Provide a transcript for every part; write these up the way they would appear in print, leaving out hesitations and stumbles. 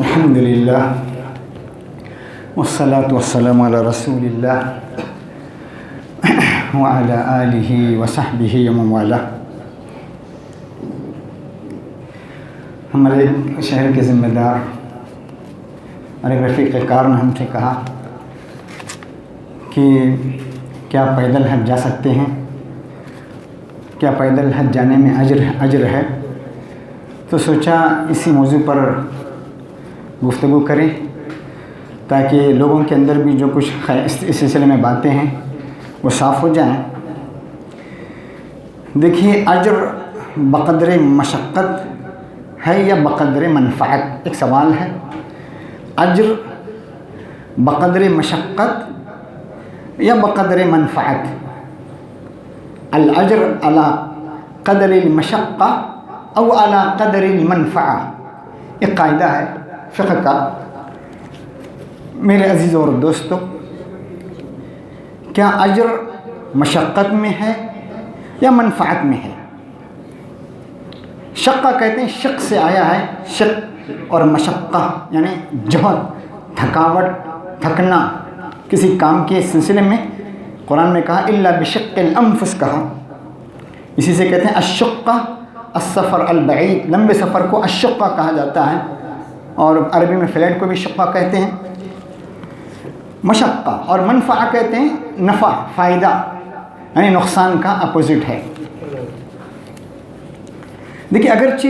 الحمدللہ والصلاة والسلام علی رسول اللہ وعلی آلہ وصحبہ ومن والاه۔ ہمارے شہر کے ذمہ دار اور ایک رفیق کار نے ہم سے کہا کہ کیا پیدل حج جا سکتے ہیں، کیا پیدل حج جانے میں اجر ہے؟ تو سوچا اسی موضوع پر گفتگو کریں تاکہ لوگوں کے اندر بھی جو کچھ اس سلسلے میں باتیں ہیں وہ صاف ہو جائیں۔ دیکھیے، اجر بقدر مشقت ہے یا بقدر منفعت؟ ایک سوال ہے۔ اجر بقدر مشقت یا بقدر منفعت؟ الاجر علی قدر المشقہ او علی قدر المنفعہ، ایک قاعدہ ہے فقہ کا۔ میرے عزیز اور دوستو، کیا اجر مشقت میں ہے یا منفعت میں ہے؟ شقہ کہتے ہیں، شق سے آیا ہے، شق اور مشقہ یعنی جہد، تھکاوٹ، تھکنا کسی کام کے سلسلے میں۔ قرآن میں کہا الا بشق الانفس، کہا۔ اسی سے کہتے ہیں الشقہ السفر البعید، لمبے سفر کو الشقہ کہا جاتا ہے، اور عربی میں فلیٹ کو بھی شقہ کہتے ہیں۔ مشقہ اور منفعہ کہتے ہیں نفع، فائدہ، یعنی نقصان کا اپوزٹ ہے۔ دیکھیے، اگرچہ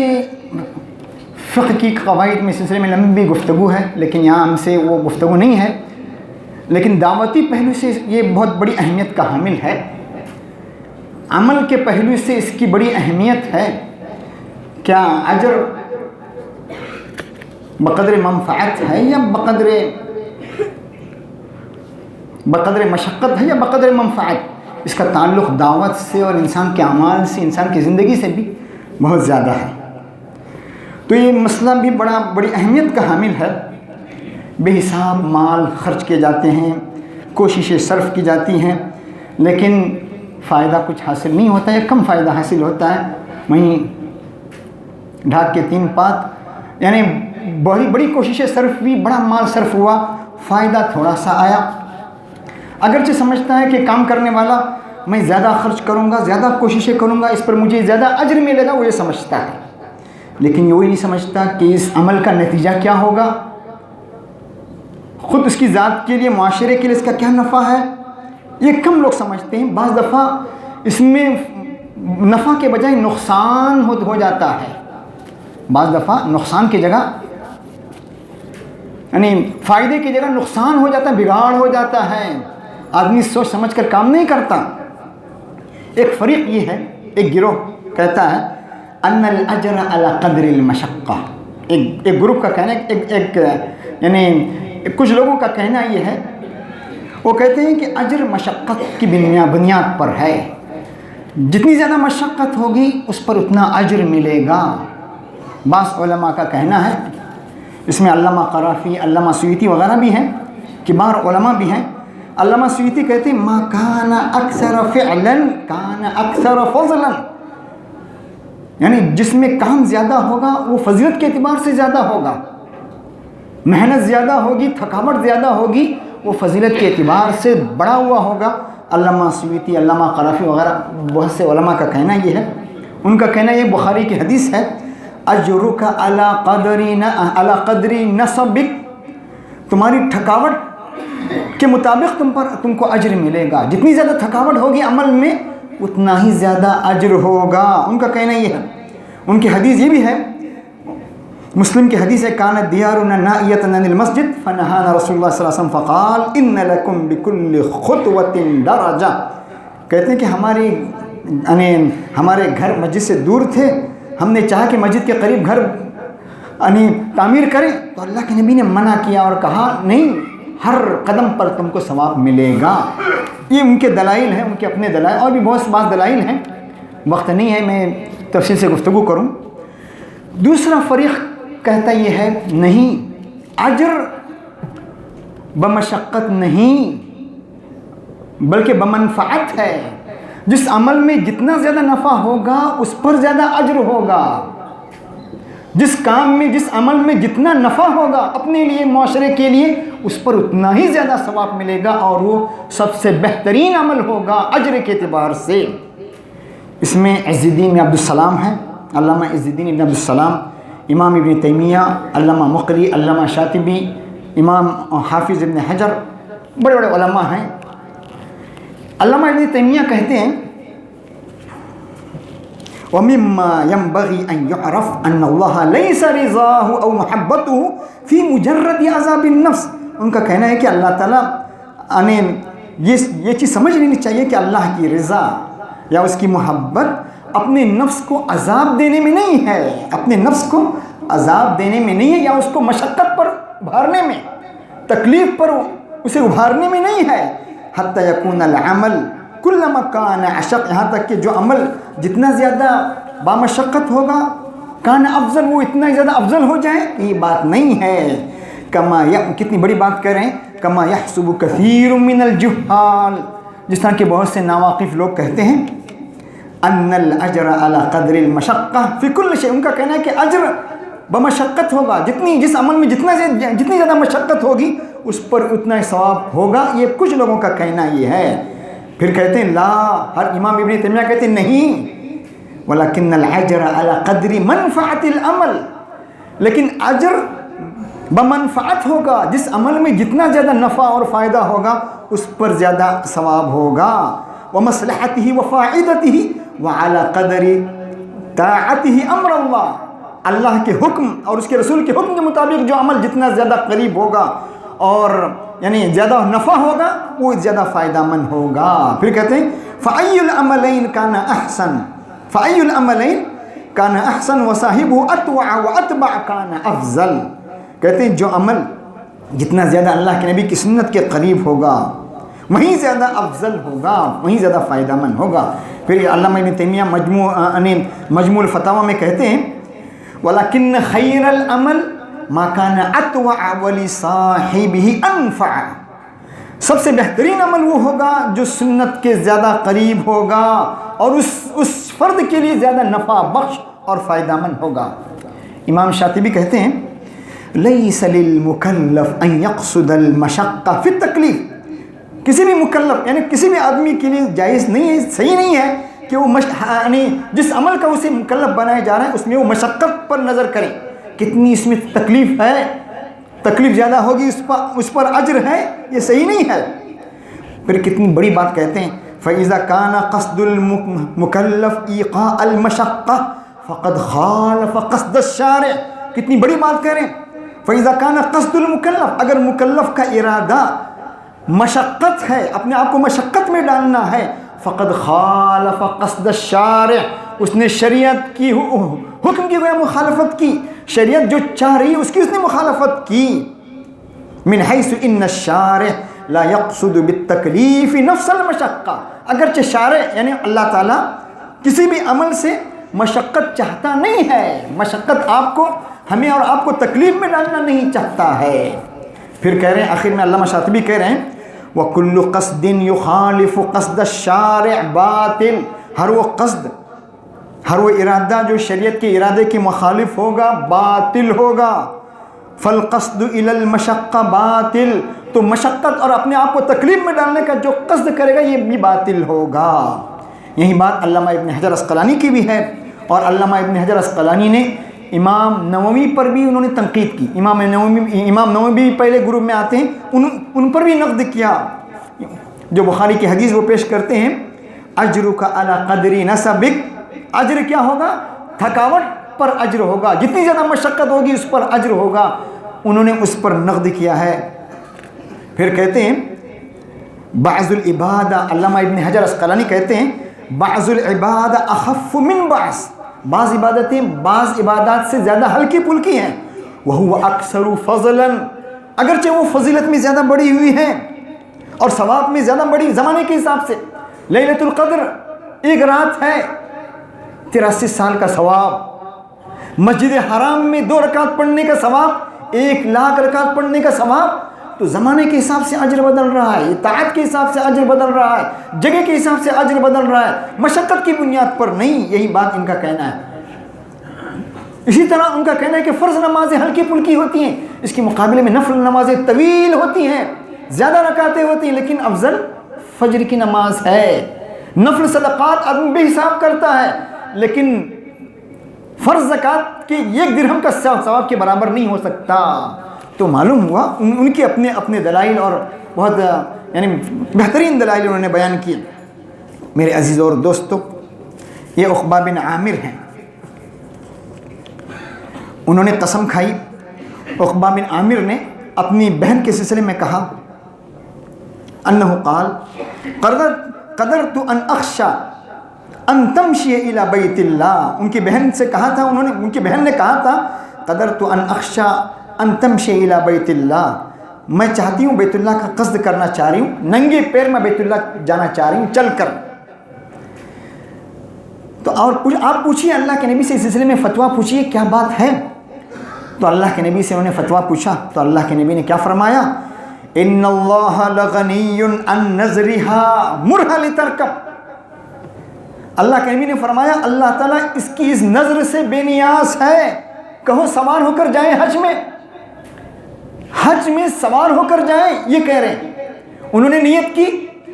فقہ کی قواعد میں سلسلے میں لمبی گفتگو ہے، لیکن یہاں ہم سے وہ گفتگو نہیں ہے، لیکن دعوتی پہلو سے یہ بہت بڑی اہمیت کا حامل ہے۔ عمل کے پہلو سے اس کی بڑی اہمیت ہے۔ کیا اجر بقدر منفعت ہے یا بقدر مشقت ہے یا بقدر منفعت؟ اس کا تعلق دعوت سے اور انسان کے اعمال سے، انسان کی زندگی سے بھی بہت زیادہ ہے۔ تو یہ مسئلہ بھی بڑی اہمیت کا حامل ہے۔ بے حساب مال خرچ کیے جاتے ہیں، کوششیں صرف کی جاتی ہیں، لیکن فائدہ کچھ حاصل نہیں ہوتا ہے، کم فائدہ حاصل ہوتا ہے۔ وہیں ڈھاک کے تین پات، یعنی بڑی کوششیں صرف ہوئی، بڑا مال صرف ہوا، فائدہ تھوڑا سا آیا۔ اگرچہ سمجھتا ہے کہ کام کرنے والا میں زیادہ خرچ کروں گا، زیادہ کوششیں کروں گا، اس پر مجھے زیادہ اجر ملے گا، وہ یہ سمجھتا ہے، لیکن یہ وہی نہیں سمجھتا کہ اس عمل کا نتیجہ کیا ہوگا، خود اس کی ذات کے لیے، معاشرے کے لیے اس کا کیا نفع ہے۔ یہ کم لوگ سمجھتے ہیں۔ بعض دفعہ اس میں نفع کے بجائے نقصان ہو جاتا ہے، بعض دفعہ نقصان کی جگہ، یعنی فائدے کی جگہ نقصان ہو جاتا ہے، بگاڑ ہو جاتا ہے، آدمی سوچ سمجھ کر کام نہیں کرتا۔ ایک فریق یہ ہے، ایک گروہ کہتا ہے ان الاجر علی قدر المشقہ۔ ایک گروپ کا کہنا ہے، یعنی کچھ لوگوں کا کہنا یہ ہے، وہ کہتے ہیں کہ اجر مشقت کی بنیاد پر ہے، جتنی زیادہ مشقت ہوگی اس پر اتنا اجر ملے گا۔ بعض علماء کا کہنا ہے، اس میں علامہ قرافی، علامہ سیوطی وغیرہ بھی ہیں، کبار علماء بھی ہیں۔ علامہ سیوطی کہتے ہیں ما کان اکثر فعلا کان اکثر فضلا، یعنی جس میں کام زیادہ ہوگا وہ فضیلت کے اعتبار سے زیادہ ہوگا، محنت زیادہ ہوگی، تھکاوٹ زیادہ ہوگی، وہ فضیلت کے اعتبار سے بڑا ہوا ہوگا۔ علامہ سیوطی، علامہ قرافی وغیرہ بہت سے علماء کا کہنا یہ ہے۔ ان کا کہنا یہ بخاری کی حدیث ہے، اجرک علی قدر نصبک، تمہاری تھکاوٹ کے مطابق تم کو اجر ملے گا، جتنی زیادہ تھکاوٹ ہوگی عمل میں اتنا ہی زیادہ اجر ہوگا۔ ان کا کہنا یہ ہے۔ ان کی حدیث یہ بھی ہے، مسلم کی حدیث ہے، کانت دیارنا نائیۃ عن المسجد فنہانا رسول اللہ صلی اللہ علیہ وسلم فقال ان لکم بکل خطوۃ درجہ۔ کہتے ہیں کہ ہمارے گھر مسجد سے دور تھے، ہم نے چاہا کہ مسجد کے قریب گھر تعمیر کریں، تو اللہ کے نبی نے منع کیا اور کہا نہیں، ہر قدم پر تم کو ثواب ملے گا۔ یہ ان کے دلائل ہیں، ان کے اپنے دلائل، اور بھی بہت بعض دلائل ہیں، وقت نہیں ہے میں تفصیل سے گفتگو کروں۔ دوسرا فریق کہتا یہ ہے نہیں، اجر بمشقت نہیں بلکہ بمنفعت ہے۔ جس عمل میں جتنا زیادہ نفع ہوگا اس پر زیادہ اجر ہوگا۔ جس کام میں جس عمل میں جتنا نفع ہوگا اپنے لیے معاشرے کے لیے اس پر اتنا ہی زیادہ ثواب ملے گا اور وہ سب سے بہترین عمل ہوگا اجر کے اعتبار سے۔ اس میں عز الدین عبد السلام ہیں، علامہ عز الدین ابن عبد السلام، امام ابن تیمیہ، علامہ مقری، علامہ شاطبی، امام حافظ ابن حجر، بڑے بڑے علماء ہیں۔ علامہ ابن تیمیہ کہتے ہیں وَمِمَّا يَنْبَغِي أَنْ يُعْرَفْ أَنَّ اللَّهَ لَيْسَ رِضَاهُ أَوْ مُحَبَّتُهُ فِي مُجَرَّدِ عَذَابِ النَّفْسِ۔ ان کا کہنا ہے کہ اللہ تعالیٰ یہ چیز سمجھ لینی چاہیے کہ اللہ کی رضا یا اس کی محبت اپنے نفس کو عذاب دینے میں نہیں ہے، اپنے نفس کو عذاب دینے میں نہیں ہے، یا اس کو مشقت پر ابھارنے میں، تکلیف پر اسے ابھارنے میں نہیں ہے۔ حتی یکون العمل کلما کان اشق، یہاں تک کہ جو عمل جتنا زیادہ بامشقت ہوگا کان افضل، وہ اتنا ہی زیادہ افضل ہو جائے، یہ بات نہیں ہے۔ کتنی بڑی بات کر رہے ہیں، کما یحسب کثیر من الجہال، جس طرح کہ بہت سے ناواقف لوگ کہتے ہیں ان الاجر علی قدر المشقہ فی کل شیء، ان کا کہنا ہے کہ اجر بمشقت ہوگا، جس عمل میں جتنی زیادہ مشقت ہوگی اس پر اتنا ہی ثواب ہوگا، یہ کچھ لوگوں کا کہنا یہ ہے۔ پھر کہتے ہیں لا، ہر امام ابن تیمیہ کہتے ہیں نہیں، ولیکن العجر علی قدر منفعت العمل، لیکن اجر بمنفعت ہوگا، جس عمل میں جتنا زیادہ نفع اور فائدہ ہوگا اس پر زیادہ ثواب ہوگا، ومصلحته وفائدته وعلى قدر طاعته امر اللہ، اللہ کے حکم اور اس کے رسول کے حکم کے مطابق جو عمل جتنا زیادہ قریب ہوگا اور یعنی زیادہ نفع ہوگا وہ زیادہ فائدہ مند ہوگا۔ پھر کہتے ہیں فَأَيُّ الْعَمَلَيْنِ كَانَ أَحْسَنَ فَأَيُّ الْعَمَلَيْنِ كَانَ أَحْسَنَ وَصَاحِبُهُ أَطْوَعَ وَأَتْبَعَ كَانَ أَفْضَلَ، کہتے ہیں جو عمل جتنا زیادہ اللہ کے نبی کی سنت کے قریب ہوگا وہیں زیادہ افضل ہوگا، وہیں زیادہ فائدہ مند ہوگا۔ پھر علامہ ابن تیمیہ مجموع الفتاوی میں کہتے ہیں وَلَكِنَّ خَيْرَ الْعَمَلِ مَا كَانَ أَطْوَعَ وَلِصَاحِبِهِ أَنْفَعَ، سب سے بہترین عمل وہ ہوگا جو سنت کے زیادہ قریب ہوگا اور اس فرد کے لیے زیادہ نفع بخش اور فائدہ مند ہوگا۔ امام شاطبی کہتے ہیں لَيْسَ لِلْمُكَلَّفِ أَن يَقْصُدَ الْمَشَقَّةَ فِي التَّكْلِيفِ، کسی بھی مکلف یعنی کسی بھی آدمی کے لیے جائز نہیں ہے، صحیح نہیں ہے کہ وہ جس عمل کا اسے مکلف بنایا جا رہا ہے اس میں وہ مشقت پر نظر کرے، کتنی اس میں تکلیف ہے، تکلیف زیادہ ہوگی اس پر اجر ہے، یہ صحیح نہیں ہے۔ پھر کتنی بڑی بات کہتے ہیں فَإِذَا كَانَ قَصْدُ الْمُكَلَّفِ إِيقَاءَ الْمَشَقَّةِ فَقَدْ خَالَفَ قَصْدَ الشَّارِعِ، کتنی بڑی بات کہہ رہے ہیں فَإِذَا كَانَ قَصْدُ الْمُكَلَّفِ، اگر مکلف کا ارادہ مشقت ہے، اپنے آپ کو مشقت میں ڈالنا ہے، فقد خالف قصد الشارع، اس نے شریعت کی حکم کی گویا مخالفت کی، شریعت جو چاہ رہی ہے اس کی اس نے مخالفت کی۔ من حیث ان الشارع لا يقصد بالتکلیف نفس المشقہ، اگرچہ شارع یعنی اللہ تعالیٰ کسی بھی عمل سے مشقت چاہتا نہیں ہے، مشقت آپ کو ہمیں اور آپ کو تکلیف میں ڈالنا نہیں چاہتا ہے۔ پھر کہہ رہے ہیں آخر میں علامہ شاطبی کہہ رہے ہیں وَكُلُّ قَصْدٍ يُخَالِفُ قَصْدَ الشَّارِعِ باطل، ہر وہ ارادہ جو شریعت کے ارادے کے مخالف ہوگا باطل ہوگا۔ فَالْقَصْدُ إِلَى الْمَشَقَّةِ باطل، تو مشقت اور اپنے آپ کو تکلیف میں ڈالنے کا جو قصد کرے گا یہ بھی باطل ہوگا۔ یہی بات علامہ ابن حجر اسقلانی کی بھی ہے، اور علامہ ابن حجر اسقلانی نے امام نووی پر بھی انہوں نے تنقید کی، امام نووی بھی پہلے گروپ میں آتے ہیں، ان پر بھی نقد کیا۔ جو بخاری کی حدیث وہ پیش کرتے ہیں اجرک علی قدر نسبک، اجر کیا ہوگا؟ تھکاوٹ پر اجر ہوگا، جتنی زیادہ مشقت ہوگی اس پر اجر ہوگا، انہوں نے اس پر نقد کیا ہے۔ پھر کہتے ہیں بعض العبادہ، علامہ ابن حجر اسقلانی کہتے ہیں بعض العبادہ اخف من بعض، بعض عبادتیں بعض عبادات سے زیادہ ہلکی پھلکی ہیں، وَهُوَ أَكْثَرُ فَضْلًا، اگرچہ وہ فضیلت میں زیادہ بڑی ہوئی ہیں اور ثواب میں زیادہ بڑی، زمانے کے حساب سے لیلۃ القدر ایک رات ہے 83 سال کا ثواب، مسجد حرام میں 2 رکعت پڑھنے کا ثواب 1,00,000 رکعت پڑھنے کا ثواب، تو زمانے کے حساب سے اجر بدل رہا ہے، اطاعت کے حساب سے اجر بدل رہا ہے، جگہ کے حساب سے اجر بدل رہا ہے، مشقت کی بنیاد پر نہیں، یہی بات ان کا کہنا ہے۔ اسی طرح ان کا کہنا ہے کہ فرض نمازیں ہلکی پھلکی ہوتی ہیں، اس کے مقابلے میں نفل نمازیں طویل ہوتی ہیں، زیادہ رکعتیں ہوتی ہیں، لیکن افضل فجر کی نماز ہے۔ نفل صدقات آدمی بے حساب کرتا ہے، لیکن فرض زکوٰۃ کے 1 درہم کا ثواب کے برابر نہیں ہو سکتا۔ تو معلوم ہوا ان کے اپنے دلائل، اور بہت یعنی بہترین دلائل انہوں نے بیان کیے۔ میرے عزیز اور دوستو، یہ عقبہ بن عامر ہیں، انہوں نے قسم کھائی۔ عقبہ بن عامر نے اپنی بہن کے سلسلے میں کہا انہ قال قدرت ان اخشى ان تمشي الى بیت اللہ۔ ان کی بہن سے کہا تھا، ان کی بہن نے کہا تھا قدرت ان اخشى ان تمشي الى بیت اللہ، میں چاہتی ہوں بیت اللہ کا قصد کرنا چاہ رہی ہوں، ننگے پیر میں بیت اللہ جانا چاہ رہی ہوں چل کر۔ تو اور آپ پوچھیے اللہ کے نبی سے اس سلسلے میں فتویٰ پوچھیے کیا بات ہے۔ تو اللہ کے نبی سے انہوں نے فتویٰ پوچھا، تو اللہ کے نبی نے کیا فرمایا؟ ان اللہ لغنی عن نذرها مرها لترکب۔ اللہ کے نبی نے فرمایا اللہ تعالیٰ اس کی اس نظر سے بے نیاز ہے، کہو سوار ہو کر جائیں حج میں سوار ہو کر جائیں، یہ کہہ رہے ہیں۔ انہوں نے نیت کی،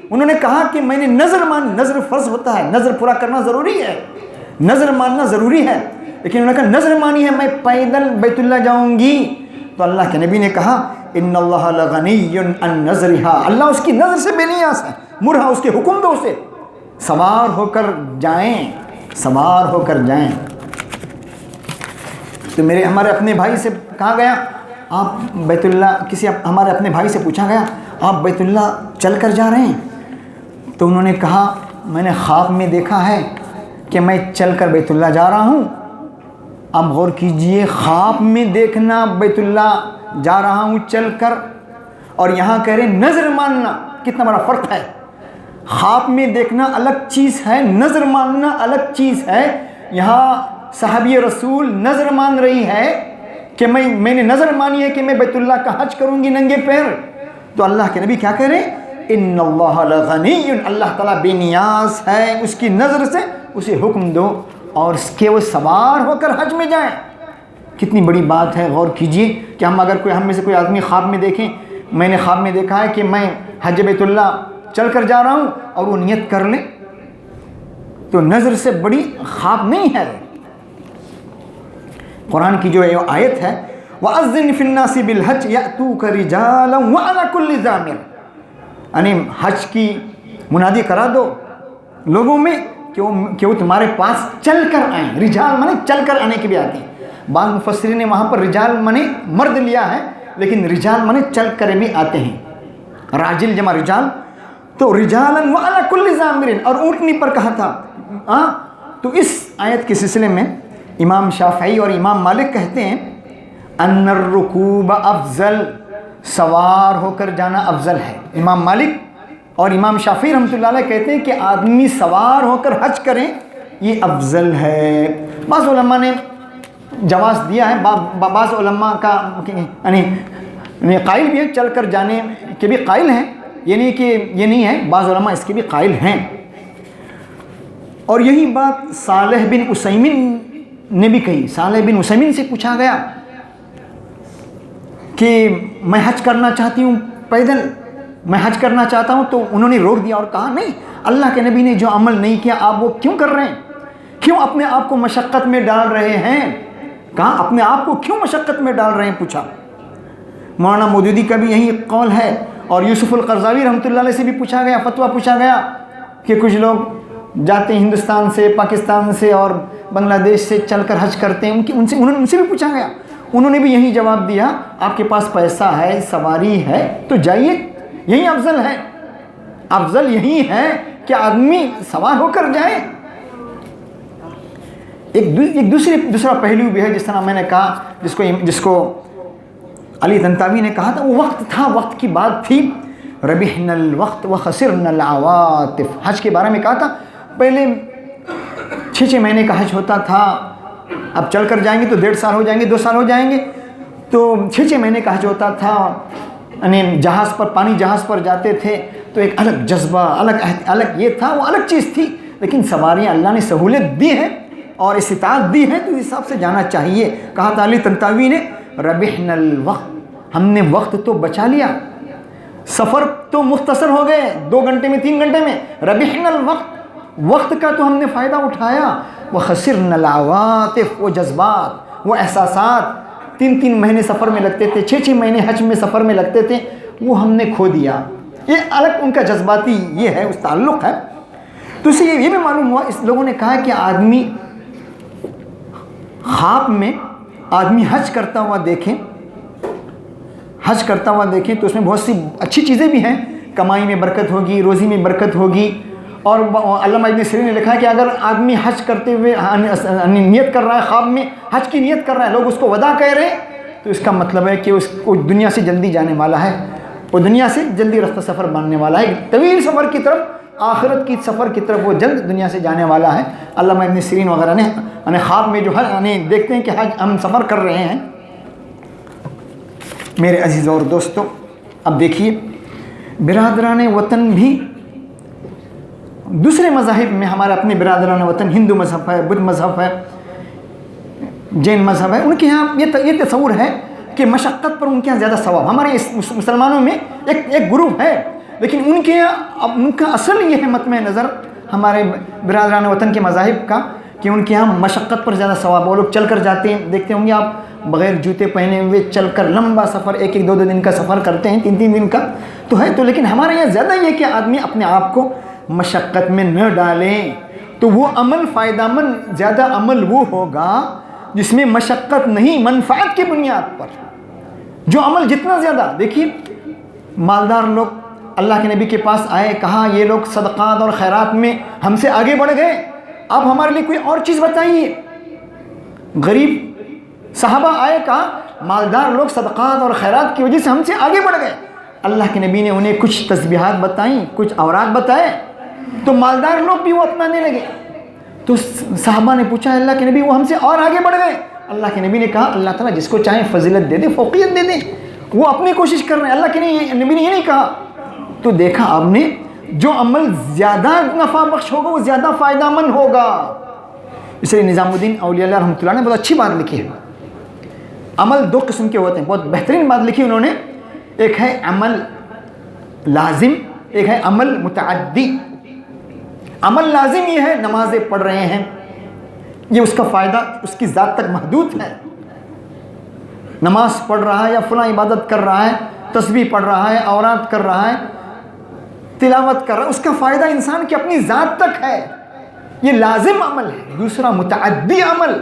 انہوں نے کہا کہ میں نے نظر فرض ہوتا ہے، نظر پورا کرنا ضروری ہے، نظر ماننا ضروری ہے، لیکن انہوں نے کہا نظر مانی ہے میں پیدل بیت اللہ جاؤں گی۔ تو اللہ کے نبی نے کہا ان اللہ لغنی عن نظرها، اللہ اس کی نظر سے بے نیاز ہے، مرہا اس کے حکم دو اسے سوار ہو کر جائیں، سوار ہو کر جائیں۔ تو ہمارے اپنے بھائی سے کہا گیا آپ بیت اللہ، ہمارے اپنے بھائی سے پوچھا گیا آپ بیت اللہ چل کر جا رہے ہیں؟ تو انہوں نے کہا میں نے خواب میں دیکھا ہے کہ میں چل کر بیت اللہ جا رہا ہوں۔ اب غور کیجئے، خواب میں دیکھنا بیت اللہ جا رہا ہوں چل کر، اور یہاں کہہ رہے ہیں نظر ماننا، کتنا بڑا فرق ہے۔ خواب میں دیکھنا الگ چیز ہے، نظر ماننا الگ چیز ہے۔ یہاں صحابی رسول نظر مان رہی ہے کہ میں نے نظر مانی ہے کہ میں بیت اللہ کا حج کروں گی ننگے پیر۔ تو اللہ کے نبی کیا کہہ رہے ہیں؟ ان اللہ لغنی، اللہ تعالیٰ بے نیاز ہے، اس کی نظر سے اسے حکم دو اور اس کے وہ سوار ہو کر حج میں جائیں۔ کتنی بڑی بات ہے، غور کیجئے کہ ہم میں سے کوئی آدمی خواب میں دیکھیں میں نے خواب میں دیکھا ہے کہ میں حج بیت اللہ چل کر جا رہا ہوں، اور وہ نیت کر لیں، تو نظر سے بڑی خواب نہیں ہے۔ قرآن کی جو آیت ہے وَأَذِّنْ فِي النَّاسِ بِالْحَجِّ يَأْتُوكَ رِجَالًا وَعَلَى كُلِّ ضَامِرٍ، یعنی حج کی منادی کرا دو لوگوں میں کہ وہ تمہارے پاس چل کر آئیں۔ رجال مانے چل کر آنے کی بھی آتی ہے، بعض مفسرین نے وہاں پر رجال مانے مرد لیا ہے، لیکن رجال مانے چل کر بھی آتے ہیں، راجل جمع رجال۔ تو رجالاً وعلی کل ضامر، اور اونٹنی پر کہا تھا۔ تو اس آیت کے سلسلے میں امام شافعی اور امام مالک کہتے ہیں ان الرکوب افضل، سوار ہو کر جانا افضل ہے۔ امام مالک اور امام شافعی رحمۃ اللہ علیہ کہتے ہیں کہ آدمی سوار ہو کر حج کریں یہ افضل ہے۔ بعض علماء نے جواز دیا ہے، بعض علماء کا یعنی قائل بھی ہے، چل کر جانے کے بھی قائل ہیں، یعنی کہ یہ نہیں ہے، بعض علماء اس کے بھی قائل ہیں۔ اور یہی بات صالح بن عثیمین نے بھی کہی۔ صالح بن عثیمین سے پوچھا گیا کہ میں حج کرنا چاہتی ہوں پیدل، میں حج کرنا چاہتا ہوں، تو انہوں نے روک دیا اور کہا نہیں، اللہ کے نبی نے جو عمل نہیں کیا آپ وہ کیوں کر رہے ہیں، کیوں اپنے آپ کو مشقت میں ڈال رہے ہیں؟ کہا اپنے آپ کو کیوں مشقت میں ڈال رہے ہیں؟ پوچھا۔ مولانا مودودی کا بھی یہی قول ہے، اور یوسف القرضاوی رحمۃ اللہ علیہ سے بھی پوچھا گیا، فتویٰ پوچھا گیا کہ کچھ لوگ جاتے ہیں ہندوستان سے، پاکستان سے اور بنگلہ دیش سے چل کر حج کرتے ہیں، ان سے بھی پوچھا گیا، انہوں نے بھی یہی جواب دیا آپ کے پاس پیسہ ہے، سواری ہے تو جائیے، یہی افضل ہے، افضل یہی ہے کہ آدمی سوار ہو کر جائے۔ ایک دوسرا پہلو بھی ہے، جس طرح میں نے کہا، جس کو علی طنطاوی نے کہا تھا، وہ وقت تھا، وقت کی بات تھی، ربحنا الوقت وخسرنا العواطف، حج کے بارے میں کہا تھا پہلے 6 مہینے کا حج ہوتا تھا، اب چل کر جائیں گے تو 1.5 سال ہو جائیں گے، 2 سال ہو جائیں گے، تو 6 مہینے کا حج ہوتا تھا، یعنی پانی جہاز پر جاتے تھے تو ایک الگ جذبہ، الگ یہ تھا، وہ الگ چیز تھی، لیکن سواریاں اللہ نے سہولت دی ہے، اور استطاعت دی ہے تو اس حساب سے جانا چاہیے. کہا تھا علی طنطاوی نے ربحنا الوقت, ہم نے وقت تو بچا لیا, سفر تو مختصر ہو گئے 2 گھنٹے میں 3 گھنٹے میں, ربحنا الوقت, وقت کا تو ہم نے فائدہ اٹھایا. وخسرنا العواطف, وہ جذبات, وہ احساسات 3 مہینے سفر میں لگتے تھے, 6 مہینے حج میں سفر میں لگتے تھے, وہ ہم نے کھو دیا. یہ الگ ان کا جذباتی یہ ہے, اس تعلق ہے. تو اسے یہ بھی معلوم ہوا, اس لوگوں نے کہا کہ آدمی خواب میں آدمی حج کرتا ہوا دیکھیں, حج کرتا ہوا دیکھیں تو اس میں بہت سی اچھی چیزیں بھی ہیں, کمائی میں برکت ہوگی, روزی میں برکت ہوگی. اور علامہ ابن سیرین نے لکھا ہے کہ اگر آدمی حج کرتے ہوئے نیت کر رہا ہے, خواب میں حج کی نیت کر رہا ہے, لوگ اس کو ودا کہہ رہے ہیں, تو اس کا مطلب ہے کہ اس کو دنیا سے جلدی جانے والا ہے, وہ دنیا سے جلدی رفتہ سفر بننے والا ہے, طویل سفر کی طرف, آخرت کی سفر کی طرف وہ جلد دنیا سے جانے والا ہے. علامہ ابن سیرین وغیرہ نے خواب میں جو ہے دیکھتے ہیں کہ حج ہم سفر کر رہے ہیں. میرے عزیز اور دوستو, اب دیکھیے برادران وطن بھی دوسرے مذاہب میں, ہمارے اپنے برادران وطن ہندو مذہب ہے, بدھ مذہب ہے, جین مذہب ہے, ان کے یہاں یہ تصور ہے کہ مشقت پر ان کے یہاں زیادہ ثواب. ہمارے اس مسلمانوں میں ایک گروپ ہے, لیکن ان کے یہاں ان کا اصل یہ ہے مطمع نظر ہمارے برادران وطن کے مذاہب کا کہ ان کے یہاں مشقت پر زیادہ ثواب. وہ لوگ چل کر جاتے ہیں, دیکھتے ہوں گے آپ, بغیر جوتے پہنے ہوئے چل کر لمبا سفر 1-2 دن کا سفر کرتے ہیں, 3 دن کا تو ہے. تو لیکن ہمارے یہاں زیادہ یہ کہ آدمی اپنے آپ کو مشقت میں نہ ڈالیں, تو وہ عمل فائدہ مند, زیادہ عمل وہ ہوگا جس میں مشقت نہیں, منفعت کی بنیاد پر. جو عمل جتنا زیادہ, دیکھیے مالدار لوگ اللہ کے نبی کے پاس آئے, کہا یہ لوگ صدقات اور خیرات میں ہم سے آگے بڑھ گئے, اب ہمارے لیے کوئی اور چیز بتائیے. غریب صحابہ آئے, کہا مالدار لوگ صدقات اور خیرات کی وجہ سے ہم سے آگے بڑھ گئے. اللہ کے نبی نے انہیں کچھ تسبیحات بتائیں, کچھ اوراد بتائے, تو مالدار لوگ بھی وہ اپنانے لگے. تو صحابہ نے پوچھا اللہ کے نبی وہ ہم سے اور آگے بڑھ گئے. اللہ کے نبی نے کہا اللہ تعالیٰ جس کو چاہیں فضیلت دے دے, فوقیت دے دے, وہ اپنی کوشش کر رہے ہیں, اللہ کے نبی نے یہ نہیں کہا. تو دیکھا آپ نے, جو عمل زیادہ نفع بخش ہوگا وہ زیادہ فائدہ مند ہوگا. اس لیے نظام الدین اولیاء اللہ رحمۃ اللہ نے بہت اچھی بات لکھی ہے. عمل 2 قسم کے ہوتے ہیں, بہت بہترین بات لکھی انہوں نے. ایک ہے عمل لازم, ایک ہے عمل متعدی. عمل لازم یہ ہے نمازیں پڑھ رہے ہیں, یہ اس کا فائدہ اس کی ذات تک محدود ہے. نماز پڑھ رہا ہے یا فلاں عبادت کر رہا ہے, تسبیح پڑھ رہا ہے, اوراد کر رہا ہے, تلاوت کر رہا ہے, اس کا فائدہ انسان کی اپنی ذات تک ہے, یہ لازم عمل ہے. دوسرا متعدی عمل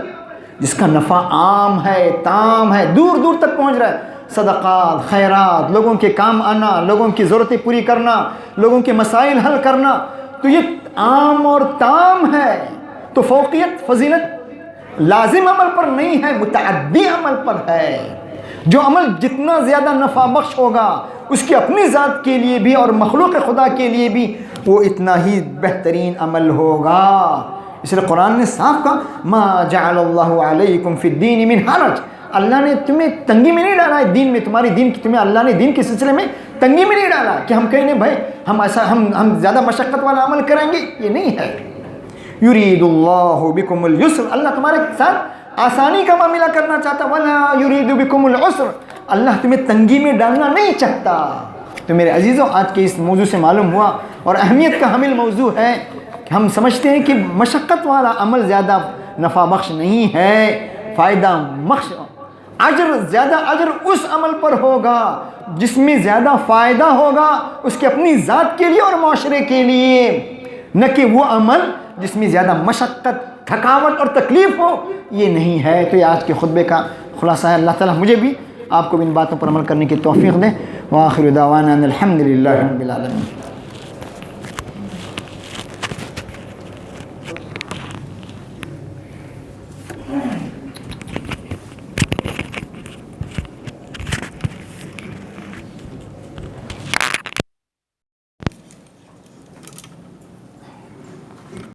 جس کا نفع عام ہے, تام ہے, دور دور تک پہنچ رہا ہے, صدقات, خیرات, لوگوں کے کام آنا, لوگوں کی ضرورتیں پوری کرنا, لوگوں کے مسائل حل کرنا, تو یہ عام اور تام ہے. تو فوقیت, فضیلت لازم عمل پر نہیں ہے, متعدی عمل پر ہے. جو عمل جتنا زیادہ نفع بخش ہوگا اس کی اپنی ذات کے لیے بھی اور مخلوق خدا کے لیے بھی وہ اتنا ہی بہترین عمل ہوگا. اس لیے قرآن نے صاف کہا ما جعل اللہ علیکم فی الدین من حرج, اللہ نے تمہیں تنگی میں نہیں ڈالا ہے دین میں, تمہاری دین کی, تمہیں اللہ نے دین کے سلسلے میں تنگی میں نہیں ڈالا کہ ہم کہیں بھائی ہم زیادہ مشقت والا عمل کریں گے, یہ نہیں ہے. یرید اللہ بکم اليسر, اللہ تمہارے ساتھ آسانی کا معاملہ کرنا چاہتا, ولا یرید بکم العسر, اللہ تمہیں تنگی میں ڈالنا نہیں چاہتا. تو میرے عزیزوں, آج کے اس موضوع سے معلوم ہوا اور اہمیت کا حامل موضوع ہے کہ ہم سمجھتے ہیں کہ مشقت والا عمل زیادہ نفع بخش نہیں ہے, فائدہ بخش. زیادہ اجر اس عمل پر ہوگا جس میں زیادہ فائدہ ہوگا اس کے اپنی ذات کے لیے اور معاشرے کے لیے, نہ کہ وہ عمل جس میں زیادہ مشقت, تھکاوٹ اور تکلیف ہو, یہ نہیں ہے. تو یہ آج کے خطبے کا خلاصہ ہے. اللہ تعالیٰ مجھے بھی آپ کو بھی ان باتوں پر عمل کرنے کی توفیق دے. وآخر دعوانا الحمد للہ رب العالمین.